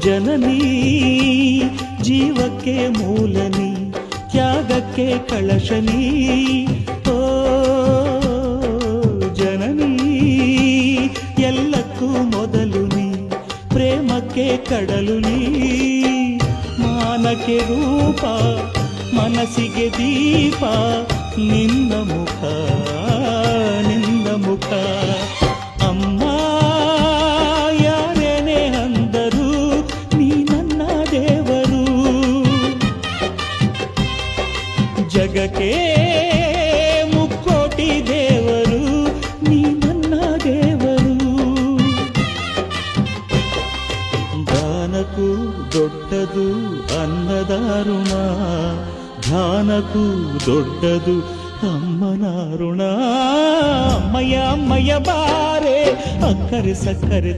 ಜನನೀ ಜೀವಕ್ಕೆ ಮೂಲನಿ ತ್ಯಾಗಕ್ಕೆ ಕಳಶನಿ ಓ ಜನನೀ ಎಲ್ಲಕ್ಕೂ ಮೊದಲು ನೀ ಪ್ರೇಮಕ್ಕೆ ಕಡಲು ನೀ ಮಾನಕ್ಕೆ ರೂಪ ಮನಸ್ಸಿಗೆ ದೀಪ ನಿನ್ನ ಮುಖ ನಿನ್ನ ಮುಖ ಅಮ್ಮ ಯಾರೇನೇ ಅಂದರು ನೀ ನನ್ನ ದೇವರು ಜಗಕ್ಕೆ ಮುಕ್ಕೋಟಿ ದೇವರು ನೀ ನನ್ನ ದೇವರು ದಾನಕ್ಕೂ ದೊಡ್ಡದು ಅನ್ನದಾರುಣ ಧ್ಯಾನಕ್ಕೂ ದೊಡ್ಡದು ಅಮ್ಮನ ಋಣ ಅಮ್ಮಯ್ಯ ಅಮ್ಮಯ್ಯ ಬಾರೆ ಅಕ್ಕರೆ ಸಕ್ಕರೆ